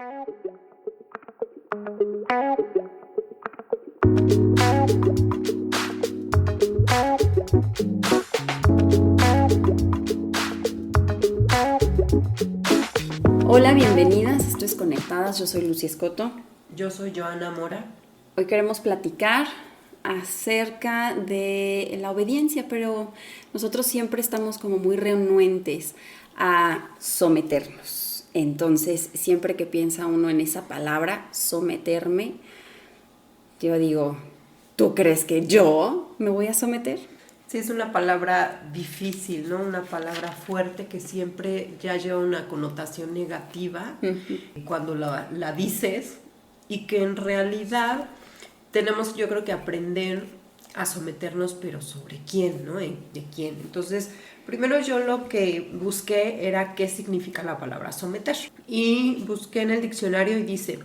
Hola, bienvenidas, esto es Conectadas, yo soy Lucy Escoto. Yo soy Joana Mora. Hoy queremos platicar acerca de la obediencia, pero nosotros siempre estamos como muy renuentes a someternos. Entonces, siempre que piensa uno en esa palabra, someterme, yo digo, ¿tú crees que yo me voy a someter? Sí, es una palabra difícil, ¿no? Una palabra fuerte que siempre ya lleva una connotación negativa cuando la dices, y que en realidad tenemos, yo creo, que aprender a someternos, pero ¿sobre quién, no? ¿De quién? Entonces, primero yo lo que busqué era qué significa la palabra someter. Y busqué en el diccionario y dice,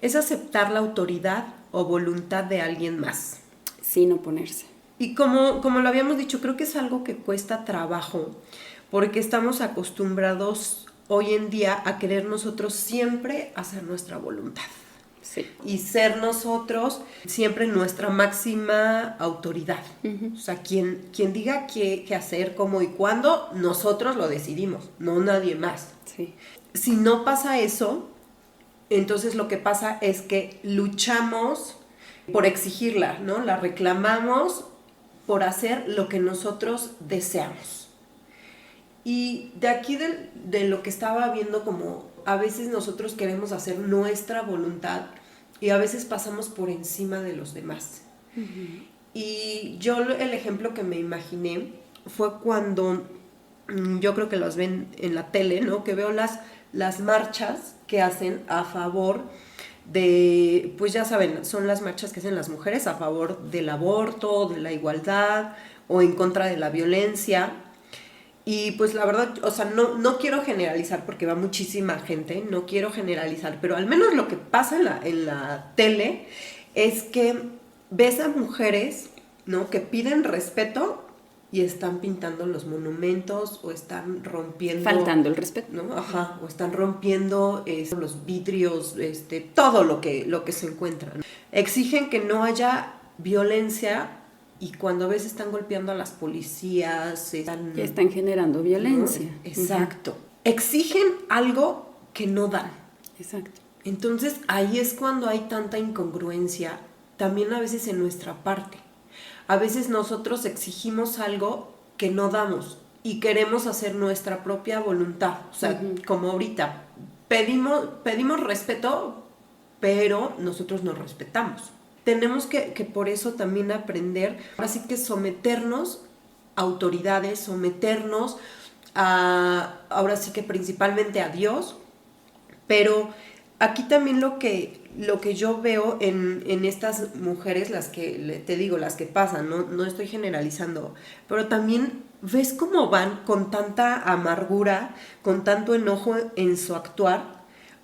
es aceptar la autoridad o voluntad de alguien más. Sin oponerse. Y como lo habíamos dicho, creo que es algo que cuesta trabajo, porque estamos acostumbrados hoy en día a querer nosotros siempre hacer nuestra voluntad. Sí. Y ser nosotros siempre nuestra máxima autoridad. O sea, quien diga qué hacer, cómo y cuándo, nosotros lo decidimos, no nadie más. Sí. Si no pasa eso, entonces lo que pasa es que luchamos por exigirla, ¿no? La reclamamos por hacer lo que nosotros deseamos. Y de aquí de lo que estaba viendo, como a veces nosotros queremos hacer nuestra voluntad y a veces pasamos por encima de los demás. Y yo el ejemplo que me imaginé fue cuando, yo creo que los ven en la tele, ¿no? Que veo las marchas que hacen a favor de, pues ya saben, son las marchas que hacen las mujeres a favor del aborto, de la igualdad o en contra de la violencia. Y pues la verdad, o sea, no quiero generalizar porque va muchísima gente, no quiero generalizar, pero al menos lo que pasa en la tele es que ves a mujeres, ¿no?, que piden respeto y están pintando los monumentos o están rompiendo... Faltando el respeto. ¿No? Ajá, o están rompiendo los vidrios, todo lo que se encuentra, ¿no? Exigen que no haya violencia y cuando a veces están golpeando a las policías... Están generando violencia. ¿No? Exacto. Exigen algo que no dan. Exacto. Entonces ahí es cuando hay tanta incongruencia, también a veces en nuestra parte. A veces nosotros exigimos algo que no damos y queremos hacer nuestra propia voluntad. O sea, como ahorita, pedimos respeto, pero nosotros no respetamos. Tenemos que por eso también aprender, ahora sí que someternos a autoridades, someternos ahora sí que principalmente a Dios, pero aquí también lo que yo veo en estas mujeres, las que te digo, las que pasan, no estoy generalizando, pero también ves cómo van con tanta amargura, con tanto enojo en su actuar,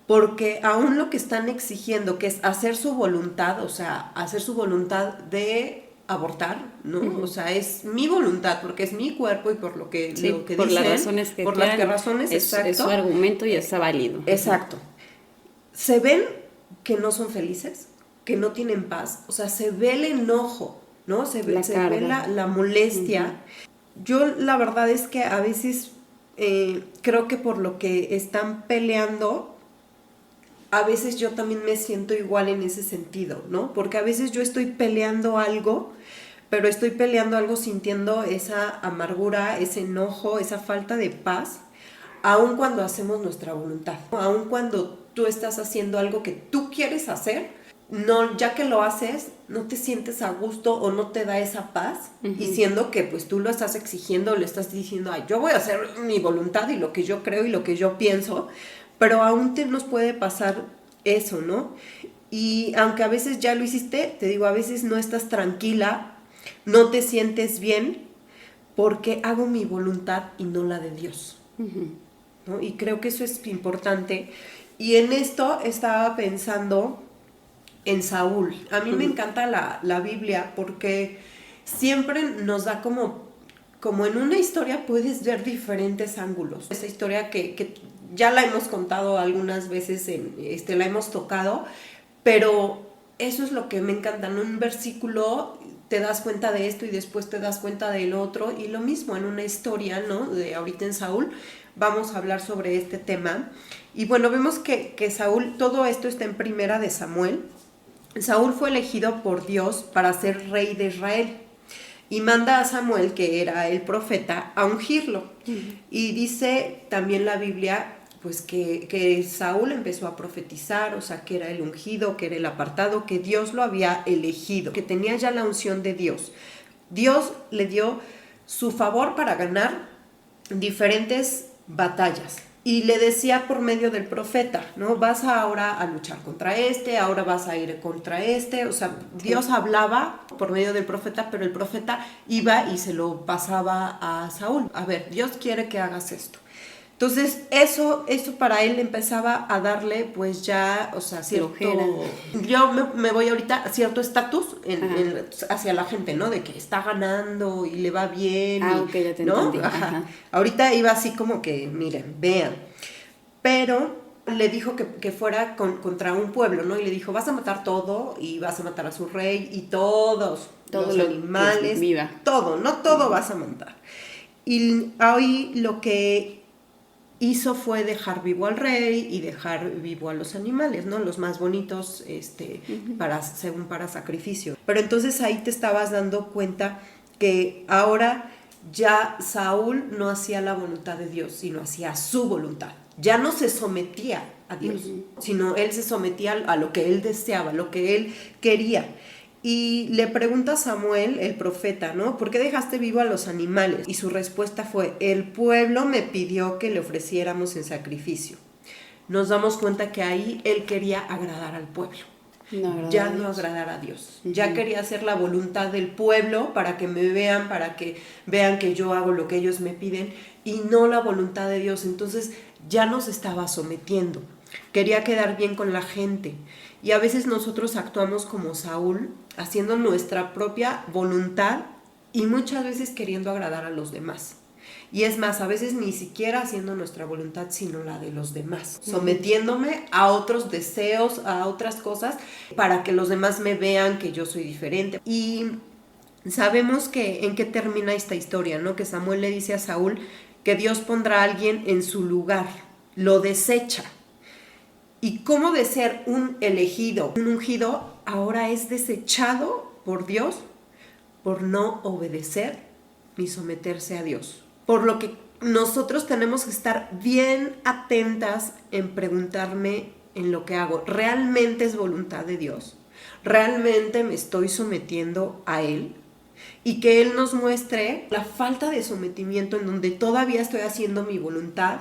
porque aún lo que están exigiendo, que es hacer su voluntad, o sea, hacer su voluntad de abortar, ¿no? O sea, es mi voluntad porque es mi cuerpo y por lo que por dicen, las razones que por quieran, las razones, exacto. Es su argumento y está válido. Exacto. Se ven que no son felices, que no tienen paz, o sea, se ve el enojo, ¿no? Se ve la molestia. Yo la verdad es que a veces creo que por lo que están peleando, a veces yo también me siento igual en ese sentido, ¿no? Porque a veces yo estoy peleando algo, pero estoy peleando algo sintiendo esa amargura, ese enojo, esa falta de paz, aun cuando hacemos nuestra voluntad, aun cuando tú estás haciendo algo que tú quieres hacer, no, ya que lo haces, no te sientes a gusto o no te da esa paz, y siendo que pues tú lo estás exigiendo, le estás diciendo, ay, yo voy a hacer mi voluntad y lo que yo creo y lo que yo pienso, pero aún nos puede pasar eso, ¿no? Y aunque a veces ya lo hiciste, te digo, a veces no estás tranquila, no te sientes bien, porque hago mi voluntad y no la de Dios, ¿no? Y creo que eso es importante. Y en esto estaba pensando en Saúl. A mí me encanta la Biblia porque siempre nos da como en una historia puedes ver diferentes ángulos. Esa historia que ya la hemos contado algunas veces, la hemos tocado, pero eso es lo que me encanta, en un versículo te das cuenta de esto y después te das cuenta del otro, y lo mismo en una historia, ¿no? De ahorita en Saúl, vamos a hablar sobre este tema. Y bueno, vemos que Saúl, todo esto está en Primera de Samuel. Saúl fue elegido por Dios para ser rey de Israel y manda a Samuel, que era el profeta, a ungirlo. Y dice también la Biblia, pues que Saúl empezó a profetizar, o sea, que era el ungido, que era el apartado, que Dios lo había elegido, que tenía ya la unción de Dios. Dios le dio su favor para ganar diferentes batallas. Y le decía por medio del profeta, ¿no? Vas ahora a luchar contra ahora vas a ir contra o sea, Dios hablaba por medio del profeta, pero el profeta iba y se lo pasaba a Saúl. A ver, Dios quiere que hagas esto. Entonces, eso para él empezaba a darle, pues ya, o sea, cierto... Yo me voy ahorita a cierto estatus hacia la gente, ¿no? De que está ganando y le va bien. Ok, ya te ¿no? entendí. Ajá. Ahorita iba así como que, miren, vean. Pero le dijo que fuera contra un pueblo, ¿no? Y le dijo, vas a matar todo y vas a matar a su rey y todos los animales. Viva. Todo, no todo vas a matar. Y hoy lo que hizo fue dejar vivo al rey y dejar vivo a los animales, ¿no? Los más bonitos, según para sacrificio. Pero entonces ahí te estabas dando cuenta que ahora ya Saúl no hacía la voluntad de Dios, sino hacía su voluntad. Ya no se sometía a Dios, sino él se sometía a lo que él deseaba, lo que él quería. Y le pregunta a Samuel, el profeta, ¿no? ¿Por qué dejaste vivo a los animales? Y su respuesta fue, el pueblo me pidió que le ofreciéramos en sacrificio. Nos damos cuenta que ahí él quería agradar al pueblo. Ya no agradar a Dios. Ya quería hacer la voluntad del pueblo para que me vean, para que vean que yo hago lo que ellos me piden y no la voluntad de Dios. Entonces ya nos estaba sometiendo. Quería quedar bien con la gente. Y a veces nosotros actuamos como Saúl, haciendo nuestra propia voluntad y muchas veces queriendo agradar a los demás. Y es más, a veces ni siquiera haciendo nuestra voluntad, sino la de los demás. Sometiéndome a otros deseos, a otras cosas, para que los demás me vean que yo soy diferente. Y sabemos que en qué termina esta historia, ¿no? Que Samuel le dice a Saúl que Dios pondrá a alguien en su lugar, lo desecha. Y cómo de ser un elegido, un ungido, ahora es desechado por Dios por no obedecer ni someterse a Dios. Por lo que nosotros tenemos que estar bien atentas en preguntarme en lo que hago. ¿Realmente es voluntad de Dios? ¿Realmente me estoy sometiendo a Él? Y que Él nos muestre la falta de sometimiento en donde todavía estoy haciendo mi voluntad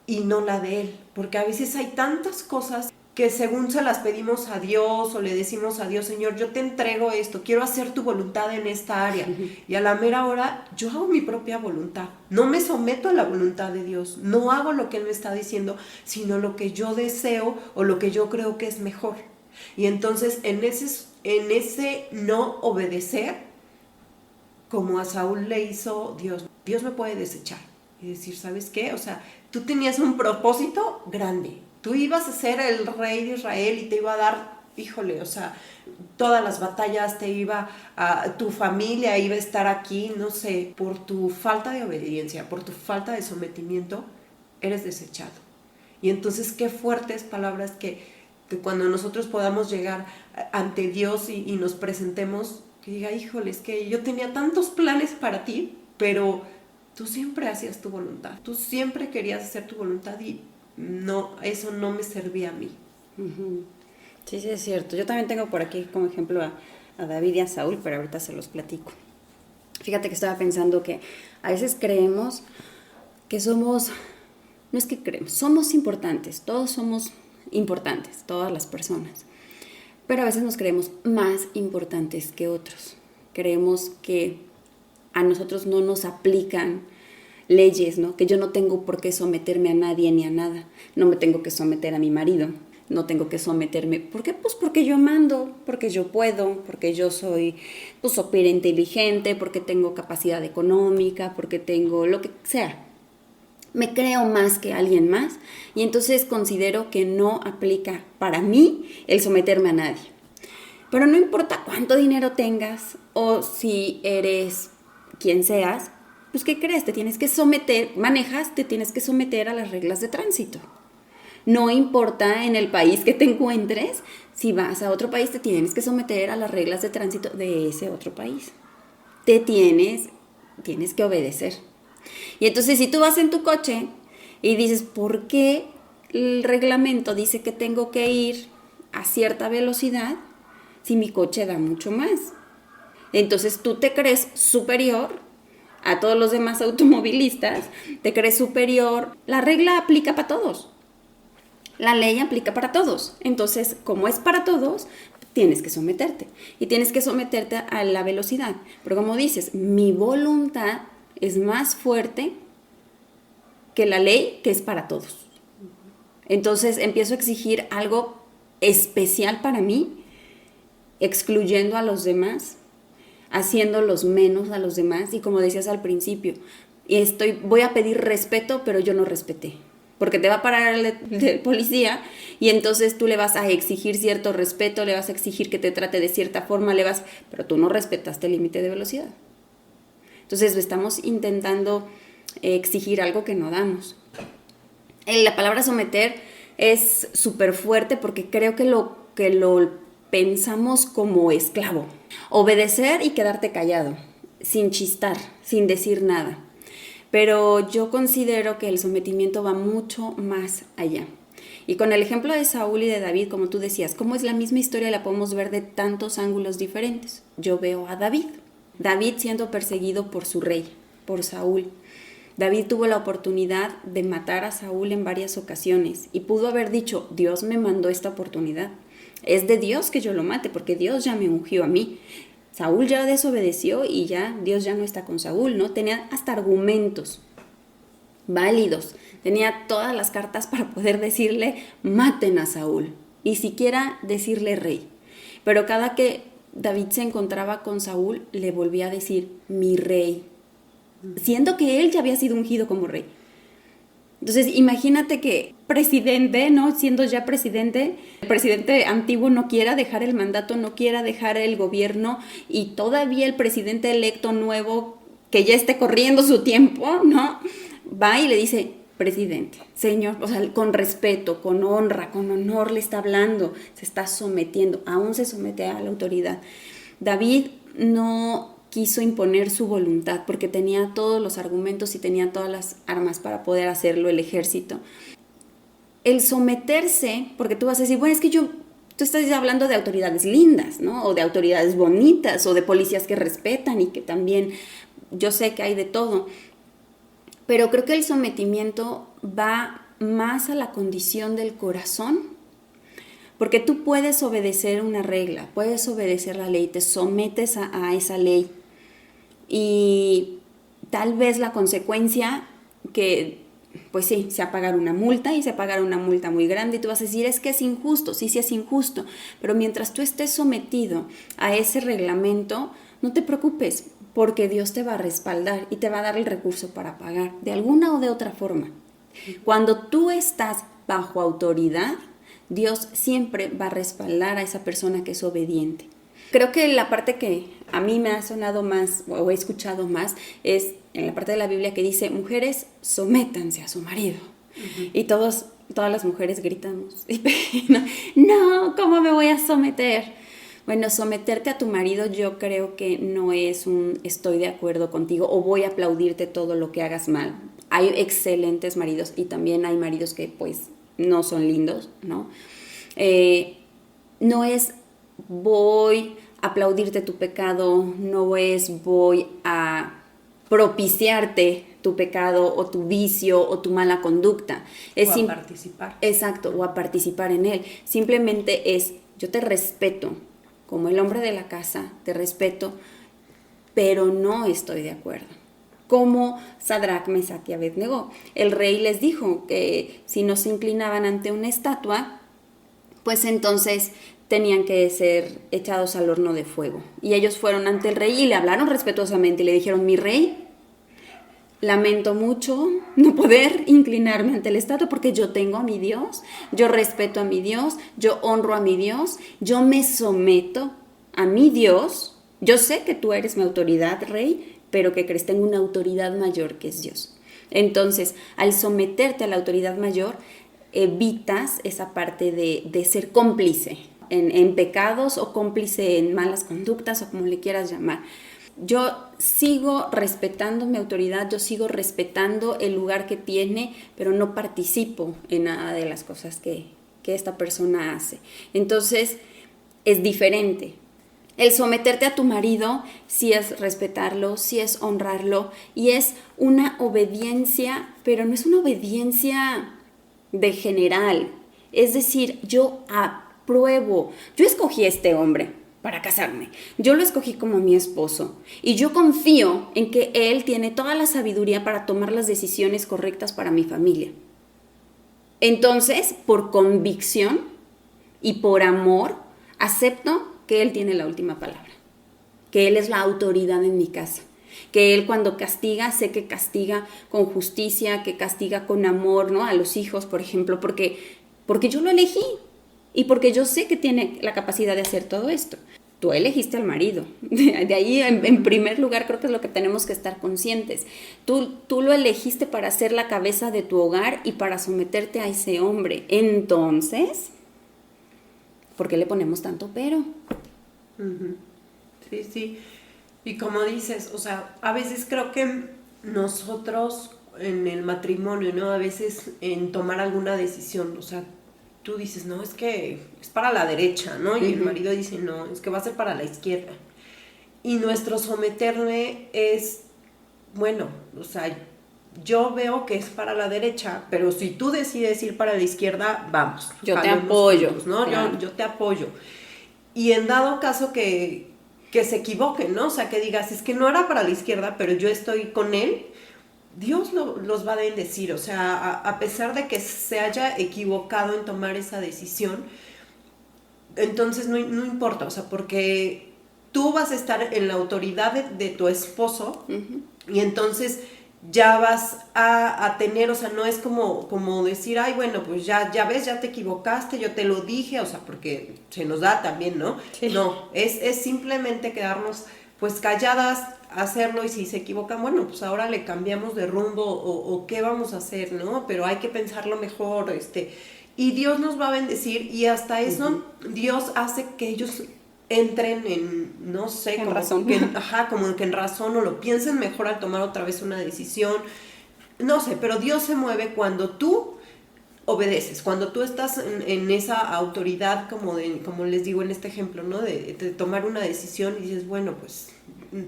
y no la de Él, porque a veces hay tantas cosas que según se las pedimos a Dios o le decimos a Dios, Señor, yo te entrego esto, quiero hacer tu voluntad en esta área, y a la mera hora yo hago mi propia voluntad, no me someto a la voluntad de Dios, no hago lo que Él me está diciendo, sino lo que yo deseo o lo que yo creo que es mejor. Y entonces en ese no obedecer, como a Saúl le hizo Dios me puede desechar y decir, ¿sabes qué? O sea, tú tenías un propósito grande. Tú ibas a ser el rey de Israel y te iba a dar, híjole, o sea, todas las batallas, tu familia iba a estar aquí, no sé, por tu falta de obediencia, por tu falta de sometimiento, eres desechado. Y entonces qué fuertes palabras que cuando nosotros podamos llegar ante Dios y nos presentemos, que diga, híjole, es que yo tenía tantos planes para ti, pero tú siempre hacías tu voluntad, tú siempre querías hacer tu voluntad y no, eso no me servía a mí. Sí, es cierto. Yo también tengo por aquí como ejemplo a David y a Saúl, pero ahorita se los platico. Fíjate que estaba pensando que a veces creemos que no es que creemos, somos importantes, todos somos importantes, todas las personas, pero a veces nos creemos más importantes que otros. Creemos que a nosotros no nos aplican leyes, ¿no? Que yo no tengo por qué someterme a nadie ni a nada. No me tengo que someter a mi marido, no tengo que someterme. ¿Por qué? Pues porque yo mando, porque yo puedo, porque yo soy súper inteligente, porque tengo capacidad económica, porque tengo lo que sea. me creo más que alguien más y entonces considero que no aplica para mí el someterme a nadie. Pero no importa cuánto dinero tengas o si eres quien seas, pues ¿qué crees? Te tienes que someter, manejas, te tienes que someter a las reglas de tránsito. No importa en el país que te encuentres, si vas a otro país te tienes que someter a las reglas de tránsito de ese otro país. Tienes que obedecer. Y entonces si tú vas en tu coche y dices, ¿por qué el reglamento dice que tengo que ir a cierta velocidad si mi coche da mucho más? Entonces tú te crees superior a todos los demás automovilistas, te crees superior. La regla aplica para todos. La ley aplica para todos. Entonces, como es para todos, tienes que someterte. Y tienes que someterte a la velocidad. Pero como dices, mi voluntad es más fuerte que la ley, que es para todos. Entonces empiezo a exigir algo especial para mí, excluyendo a los demás, haciéndolos menos a los demás. Y como decías al principio, voy a pedir respeto, pero yo no respeté. Porque te va a parar el policía y entonces tú le vas a exigir cierto respeto, le vas a exigir que te trate de cierta forma, pero tú no respetaste el límite de velocidad. Entonces estamos intentando exigir algo que no damos. La palabra someter es súper fuerte porque creo que lo pensamos como esclavo. Obedecer y quedarte callado, sin chistar, sin decir nada. Pero yo considero que el sometimiento va mucho más allá. Y con el ejemplo de Saúl y de David, como tú decías, como es la misma historia, la podemos ver de tantos ángulos diferentes. Yo veo a David siendo perseguido por su rey, por Saúl. David tuvo la oportunidad de matar a Saúl en varias ocasiones y pudo haber dicho, Dios me mandó esta oportunidad. Es de Dios que yo lo mate porque Dios ya me ungió a mí. Saúl ya desobedeció y ya Dios ya no está con Saúl, ¿no? Tenía hasta argumentos válidos, tenía todas las cartas para poder decirle, maten a Saúl, y siquiera decirle rey. Pero cada que David se encontraba con Saúl, le volvía a decir, mi rey, siendo que él ya había sido ungido como rey. Entonces, imagínate que presidente, ¿no? Siendo ya presidente, el presidente antiguo no quiera dejar el mandato, no quiera dejar el gobierno y todavía el presidente electo nuevo, que ya esté corriendo su tiempo, ¿no? Va y le dice, presidente, señor, o sea, con respeto, con honra, con honor le está hablando, se está sometiendo, aún se somete a la autoridad. David no quiso imponer su voluntad porque tenía todos los argumentos y tenía todas las armas para poder hacerlo, el ejército. El someterse, porque tú vas a decir, bueno, es que tú estás hablando de autoridades lindas, ¿no? O de autoridades bonitas, o de policías que respetan y que también, yo sé que hay de todo. Pero creo que el sometimiento va más a la condición del corazón, porque tú puedes obedecer una regla, puedes obedecer la ley, te sometes a esa ley. Y tal vez la consecuencia que, pues sí, sea pagar una multa y se pagará una multa muy grande y tú vas a decir, es que es injusto, sí es injusto, pero mientras tú estés sometido a ese reglamento, no te preocupes porque Dios te va a respaldar y te va a dar el recurso para pagar de alguna o de otra forma. Cuando tú estás bajo autoridad, Dios siempre va a respaldar a esa persona que es obediente. Creo que la parte que a mí me ha sonado más o he escuchado más es en la parte de la Biblia que dice, mujeres, sométanse a su marido. Uh-huh. Y todas las mujeres gritamos, no, ¿cómo me voy a someter? Bueno, someterte a tu marido yo creo que no es estoy de acuerdo contigo o voy a aplaudirte todo lo que hagas mal. Hay excelentes maridos y también hay maridos que pues no son lindos, ¿no? No es voy a aplaudirte tu pecado, no es voy a propiciarte tu pecado o tu vicio o tu mala conducta. O a participar. Exacto, o a participar en él. Simplemente es, yo te respeto como el hombre de la casa, te respeto, pero no estoy de acuerdo. Como Sadrach, Mesach y Abednego. El rey les dijo que si no se inclinaban ante una estatua, pues entonces tenían que ser echados al horno de fuego. Y ellos fueron ante el rey y le hablaron respetuosamente y le dijeron, mi rey, lamento mucho no poder inclinarme ante el Estado porque yo tengo a mi Dios, yo respeto a mi Dios, yo honro a mi Dios, yo me someto a mi Dios. Yo sé que tú eres mi autoridad, Rey, pero ¿qué crees? Tengo una autoridad mayor que es Dios. Entonces, al someterte a la autoridad mayor, evitas esa parte de ser cómplice en pecados o cómplice en malas conductas o como le quieras llamar. Yo sigo respetando mi autoridad, yo sigo respetando el lugar que tiene, pero no participo en nada de las cosas que esta persona hace. Entonces, es diferente. El someterte a tu marido sí es respetarlo, sí es honrarlo y es una obediencia, pero no es una obediencia de general. Es decir, yo apruebo, yo escogí a este hombre para casarme, yo lo escogí como mi esposo y yo confío en que él tiene toda la sabiduría para tomar las decisiones correctas para mi familia. Entonces, por convicción y por amor, acepto que él tiene la última palabra, que él es la autoridad en mi casa, que él cuando castiga, sé que castiga con justicia, que castiga con amor, ¿no? A los hijos, por ejemplo, porque yo lo elegí y porque yo sé que tiene la capacidad de hacer todo esto. Tú elegiste al marido, de ahí en primer lugar creo que es lo que tenemos que estar conscientes. Tú lo elegiste para ser la cabeza de tu hogar y para someterte a ese hombre. Entonces, ¿por qué le ponemos tanto pero? Uh-huh. Sí, sí. Y como dices, o sea, a veces creo que nosotros en el matrimonio, ¿no? A veces en tomar alguna decisión, o sea, tú dices, no, es que es para la derecha, ¿no? Y el marido dice, no, es que va a ser para la izquierda. Y nuestro someterme es, bueno, o sea, yo veo que es para la derecha, pero si tú decides ir para la izquierda, vamos. Yo te apoyo. Juntos, ¿no? Claro. Yo te apoyo. Y en dado caso que se equivoquen, ¿no? O sea, que digas, es que no era para la izquierda, pero yo estoy con él, Dios los va a bendecir. O sea, a pesar de que se haya equivocado en tomar esa decisión, entonces no importa, o sea, porque tú vas a estar en la autoridad de tu esposo y entonces ya vas a tener, o sea, no es como decir, ay, bueno, pues ya ves, ya te equivocaste, yo te lo dije, o sea, porque se nos da también, ¿no? Sí. No, es simplemente quedarnos pues calladas, hacerlo, y si se equivocan, bueno, pues ahora le cambiamos de rumbo o qué vamos a hacer, ¿no? Pero hay que pensarlo mejor, y Dios nos va a bendecir, y hasta eso Dios hace que ellos entren en, no sé, en razón. Como que en razón, o lo piensen mejor al tomar otra vez una decisión, no sé, pero Dios se mueve cuando tú obedeces, cuando tú estás en esa autoridad, como les digo en este ejemplo, ¿no? De tomar una decisión y dices, bueno, pues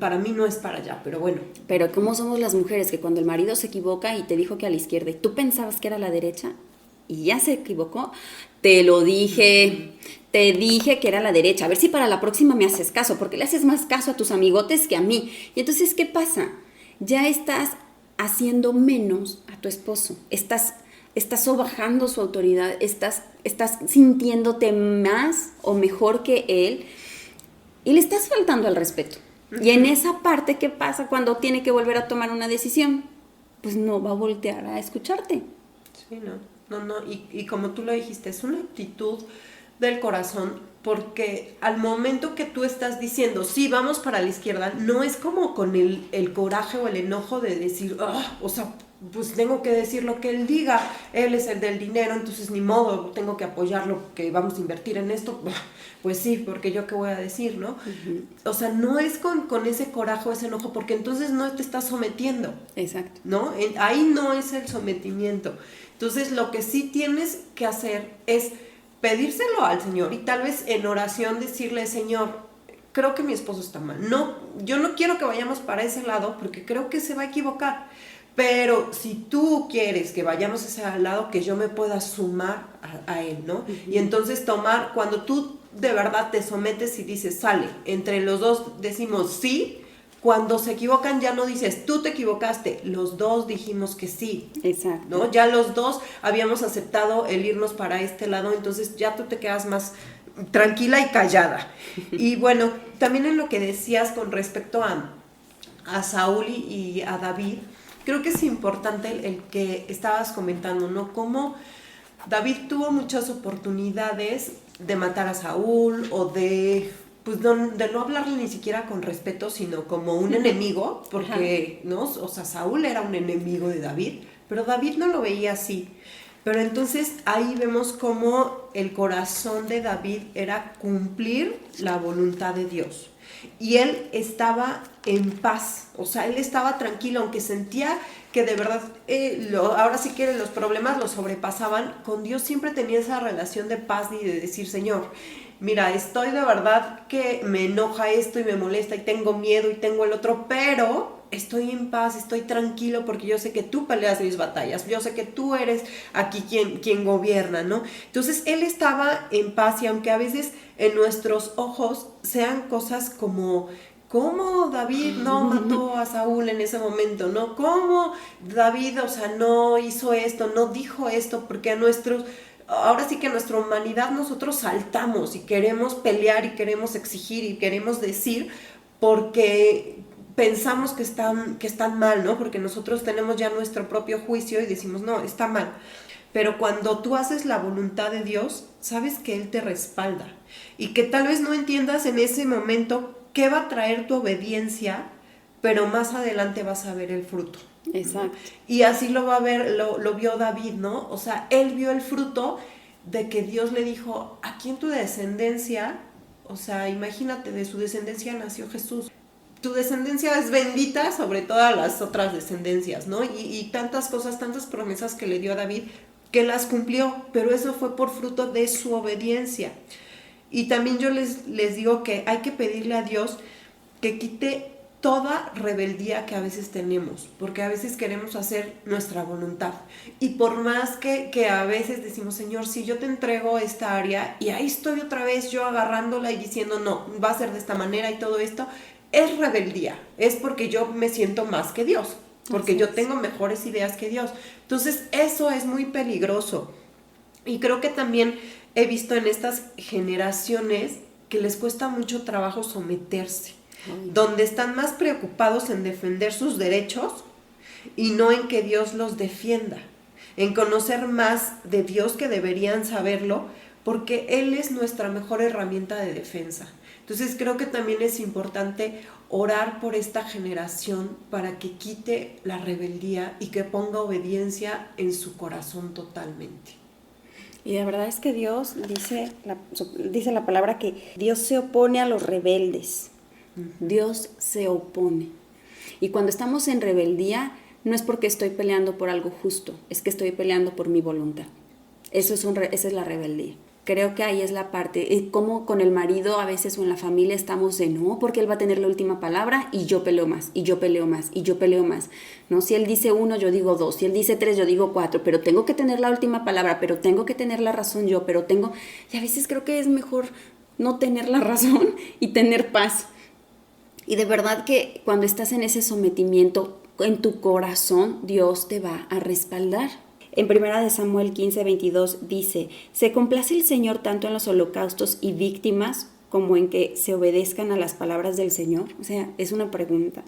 para mí no es para allá, pero bueno. Pero ¿cómo somos las mujeres que cuando el marido se equivoca y te dijo que a la izquierda y tú pensabas que era a la derecha y ya se equivocó? Te lo dije, te dije que era a la derecha, a ver si para la próxima me haces caso, porque le haces más caso a tus amigotes que a mí. Y entonces, ¿qué pasa? Ya estás haciendo menos a tu esposo, estás sobajando su autoridad, estás sintiéndote más o mejor que él y le estás faltando al respeto. Y en esa parte, ¿qué pasa cuando tiene que volver a tomar una decisión? Pues no va a voltear a escucharte. Sí, no, y como tú lo dijiste, es una actitud del corazón, porque al momento que tú estás diciendo, sí, vamos para la izquierda, no es como con el coraje o el enojo de decir, o sea, pues tengo que decir lo que él diga, él es el del dinero, entonces ni modo, tengo que apoyarlo, que vamos a invertir en esto, pues sí, porque yo qué voy a decir, ¿no? O sea, no es con ese coraje o ese enojo, porque entonces no te estás sometiendo. Exacto. ¿No? Ahí no es el sometimiento. Entonces, lo que sí tienes que hacer es pedírselo al Señor y tal vez en oración decirle, Señor, creo que mi esposo está mal. No, yo no quiero que vayamos para ese lado porque creo que se va a equivocar. Pero si tú quieres que vayamos a ese lado, que yo me pueda sumar a él, ¿no? Y entonces cuando tú de verdad te sometes y dices, sale, entre los dos decimos sí. Cuando se equivocan ya no dices, tú te equivocaste, los dos dijimos que sí. Exacto. ¿No? Ya los dos habíamos aceptado el irnos para este lado, entonces ya tú te quedas más tranquila y callada. Y bueno, también en lo que decías con respecto a Saúl y a David, creo que es importante el que estabas comentando, ¿no? Cómo David tuvo muchas oportunidades de matar a Saúl o de, pues, de no hablarle ni siquiera con respeto, sino como un enemigo, porque, ¿no? O sea, Saúl era un enemigo de David, pero David no lo veía así. Pero entonces ahí vemos cómo el corazón de David era cumplir la voluntad de Dios. Y él estaba en paz, o sea, él estaba tranquilo, aunque sentía que de verdad, ahora sí que los problemas lo sobrepasaban, con Dios siempre tenía esa relación de paz y de decir, Señor, mira, estoy de verdad que me enoja esto y me molesta y tengo miedo y tengo el otro, pero estoy en paz, estoy tranquilo porque yo sé que tú peleas mis batallas, yo sé que tú eres aquí quien gobierna, ¿no? Entonces él estaba en paz y aunque a veces en nuestros ojos sean cosas como ¿cómo David no mató a Saúl en ese momento? ¿No? ¿Cómo David, o sea, no hizo esto, no dijo esto? Porque ahora sí que a nuestra humanidad nosotros saltamos y queremos pelear y queremos exigir y queremos decir porque pensamos que están mal, ¿no? Porque nosotros tenemos ya nuestro propio juicio y decimos, no, está mal. Pero cuando tú haces la voluntad de Dios, sabes que Él te respalda y que tal vez no entiendas en ese momento qué va a traer tu obediencia, pero más adelante vas a ver el fruto. Exacto. Y así lo va a ver, lo vio David, ¿no? O sea, él vio el fruto de que Dios le dijo, aquí en tu descendencia, o sea, imagínate, de su descendencia nació Jesús. Tu descendencia es bendita sobre todas las otras descendencias, ¿no? Y tantas cosas, tantas promesas que le dio a David, que las cumplió, pero eso fue por fruto de su obediencia. Y también yo les digo que hay que pedirle a Dios que quite toda rebeldía que a veces tenemos, porque a veces queremos hacer nuestra voluntad. Y por más que a veces decimos, Señor, si yo te entrego esta área y ahí estoy otra vez yo agarrándola y diciendo, no, va a ser de esta manera y todo esto, es rebeldía, es porque yo me siento más que Dios, porque yo tengo mejores ideas que Dios. Entonces eso es muy peligroso. Y creo que también he visto en estas generaciones que les cuesta mucho trabajo someterse, donde están más preocupados en defender sus derechos y no en que Dios los defienda, en conocer más de Dios, que deberían saberlo, porque Él es nuestra mejor herramienta de defensa. Entonces creo que también es importante orar por esta generación para que quite la rebeldía y que ponga obediencia en su corazón totalmente. Y la verdad es que Dios dice la palabra que Dios se opone a los rebeldes. Dios se opone. Y cuando estamos en rebeldía, no es porque estoy peleando por algo justo, es que estoy peleando por mi voluntad. Esa es la rebeldía. Creo que ahí es la parte, como con el marido a veces o en la familia estamos de no, porque él va a tener la última palabra y yo peleo más, y yo peleo más, y yo peleo más, ¿no? Si él dice 1, yo digo 2, si él dice 3, yo digo 4, pero tengo que tener la última palabra, pero tengo que tener la razón yo, y a veces creo que es mejor no tener la razón y tener paz. Y de verdad que cuando estás en ese sometimiento, en tu corazón, Dios te va a respaldar. En 1 Samuel 15:22 dice, se complace el Señor tanto en los holocaustos y víctimas como en que se obedezcan a las palabras del Señor. O sea, es una pregunta.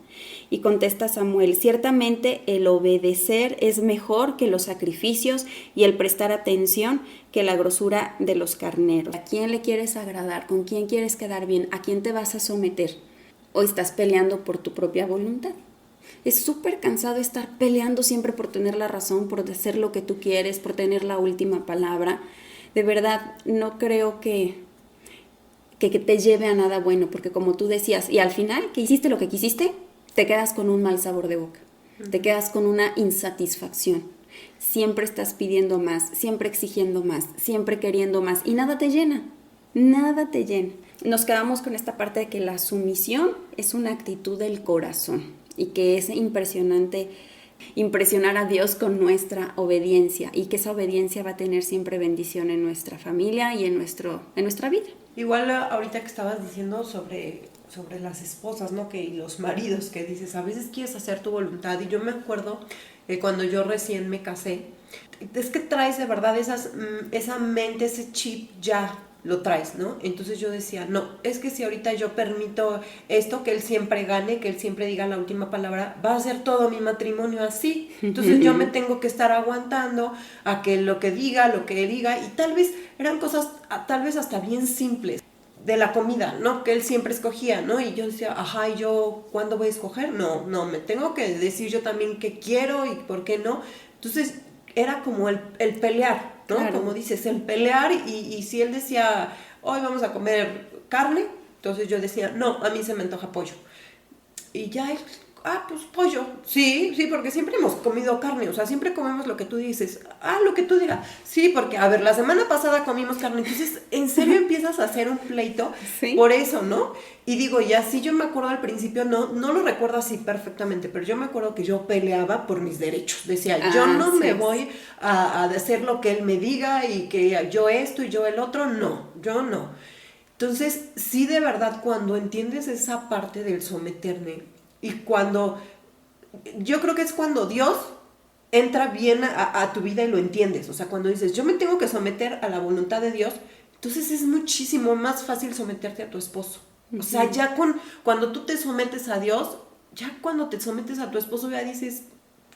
Y contesta Samuel, ciertamente el obedecer es mejor que los sacrificios y el prestar atención que la grosura de los carneros. ¿A quién le quieres agradar? ¿Con quién quieres quedar bien? ¿A quién te vas a someter? ¿O estás peleando por tu propia voluntad? Es súper cansado estar peleando siempre por tener la razón, por hacer lo que tú quieres, por tener la última palabra. De verdad, no creo que te lleve a nada bueno, porque como tú decías, y al final, que hiciste lo que quisiste, te quedas con un mal sabor de boca, te quedas con una insatisfacción. Siempre estás pidiendo más, siempre exigiendo más, siempre queriendo más, y nada te llena, nada te llena. Nos quedamos con esta parte de que la sumisión es una actitud del corazón y que es impresionante impresionar a Dios con nuestra obediencia y que esa obediencia va a tener siempre bendición en nuestra familia y en nuestra vida. Igual ahorita que estabas diciendo sobre las esposas, ¿no? Y los maridos, que dices, a veces quieres hacer tu voluntad, y yo me acuerdo que cuando yo recién me casé, es que traes de verdad esa mente, ese chip ya lo traes, ¿no? Entonces yo decía, no, es que si ahorita yo permito esto, que él siempre gane, que él siempre diga la última palabra, va a ser todo mi matrimonio así. Entonces yo me tengo que estar aguantando a que lo que diga, y tal vez eran cosas, tal vez hasta bien simples, de la comida, ¿no? Que él siempre escogía, ¿no? Y yo decía, ajá, ¿y yo cuándo voy a escoger? No, me tengo que decir yo también qué quiero y por qué no. Entonces era como el pelear, ¿no? Claro. Como dices, el pelear y si él decía, hoy vamos a comer carne, entonces yo decía, no, a mí se me antoja pollo. Y ya él, pues pollo. Sí, porque siempre hemos comido carne, o sea, siempre comemos lo que tú dices. Lo que tú digas. Sí, porque, a ver, la semana pasada comimos carne, entonces, ¿en serio empiezas a hacer un pleito? ¿Sí? Por eso, ¿no? Y digo, ya sí, yo me acuerdo al principio, no lo recuerdo así perfectamente, pero yo me acuerdo que yo peleaba por mis derechos. Decía, yo no me voy a hacer lo que él me diga y que yo esto y yo el otro, no, yo no. Entonces, sí, de verdad, cuando entiendes esa parte del someterme, y cuando, yo creo que es cuando Dios entra bien a tu vida y lo entiendes. O sea, cuando dices, yo me tengo que someter a la voluntad de Dios, entonces es muchísimo más fácil someterte a tu esposo. O sea, ya cuando tú te sometes a Dios, ya cuando te sometes a tu esposo ya dices,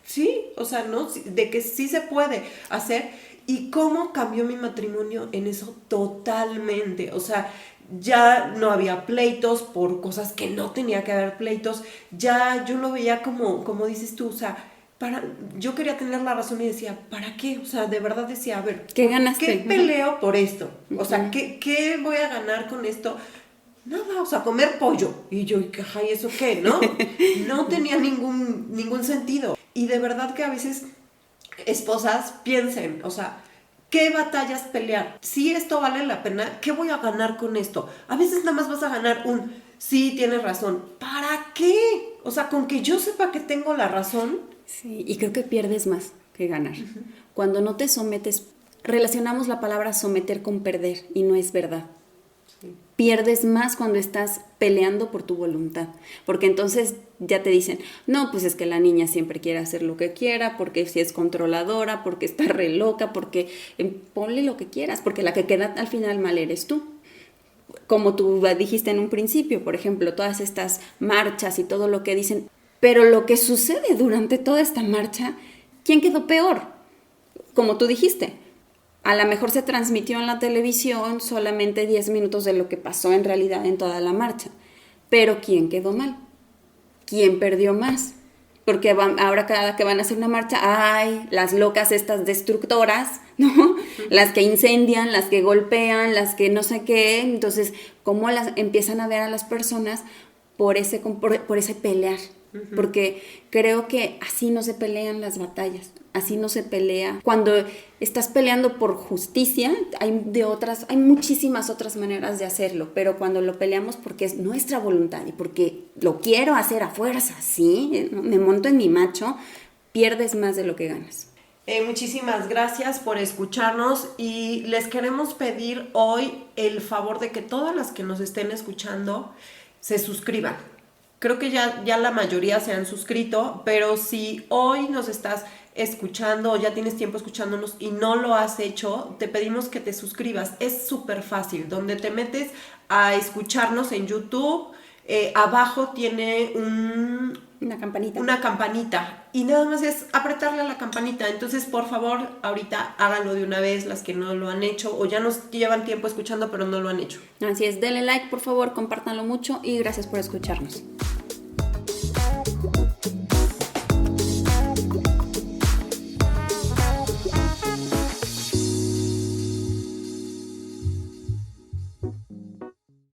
sí, o sea, ¿no? De que sí se puede hacer. ¿Y cómo cambió mi matrimonio en eso? Totalmente. O sea, ya no había pleitos por cosas que no tenía que haber pleitos. Ya yo lo veía como dices tú, o sea, yo quería tener la razón y decía, ¿para qué? O sea, de verdad decía, a ver, ¿qué ganaste? ¿Qué peleo por esto? O sea, ¿qué voy a ganar con esto? Nada, o sea, comer pollo. Y yo, ¿y eso qué? ¿No? No tenía ningún sentido. Y de verdad que a veces, esposas, piensen, o sea, ¿qué batallas pelear? Si esto vale la pena, ¿qué voy a ganar con esto? A veces nada más vas a ganar sí, tienes razón. ¿Para qué? O sea, con que yo sepa que tengo la razón. Sí, y creo que pierdes más que ganar. Uh-huh. Cuando no te sometes, relacionamos la palabra someter con perder y no es verdad. Sí. Pierdes más cuando estás peleando por tu voluntad, porque entonces ya te dicen, no, pues es que la niña siempre quiere hacer lo que quiera, porque si es controladora, porque está re loca, porque ponle lo que quieras, porque la que queda al final mal eres tú. Como tú dijiste en un principio, por ejemplo, todas estas marchas y todo lo que dicen, pero lo que sucede durante toda esta marcha, ¿quién quedó peor? Como tú dijiste, a lo mejor se transmitió en la televisión solamente 10 minutos de lo que pasó en realidad en toda la marcha. Pero ¿quién quedó mal? ¿Quién perdió más? Porque ahora cada que van a hacer una marcha, ¡ay! Las locas estas destructoras, ¿no? Uh-huh. Las que incendian, las que golpean, las que no sé qué. Entonces, ¿cómo las empiezan a ver a las personas por ese pelear? Uh-huh. Porque creo que así no se pelean las batallas, así no se pelea. Cuando estás peleando por justicia, hay muchísimas otras maneras de hacerlo, pero cuando lo peleamos porque es nuestra voluntad y porque lo quiero hacer a fuerza, ¿sí? Me monto en mi macho, pierdes más de lo que ganas. Muchísimas gracias por escucharnos y les queremos pedir hoy el favor de que todas las que nos estén escuchando se suscriban. Creo que ya la mayoría se han suscrito, pero si hoy nos estás escuchando o ya tienes tiempo escuchándonos y no lo has hecho, te pedimos que te suscribas. Es súper fácil. Donde te metes a escucharnos en YouTube, abajo tiene una campanita y nada más es apretarle a la campanita. Entonces, por favor, ahorita háganlo de una vez las que no lo han hecho o ya nos llevan tiempo escuchando pero no lo han hecho. Así es, denle like, por favor, compártanlo mucho y gracias por escucharnos.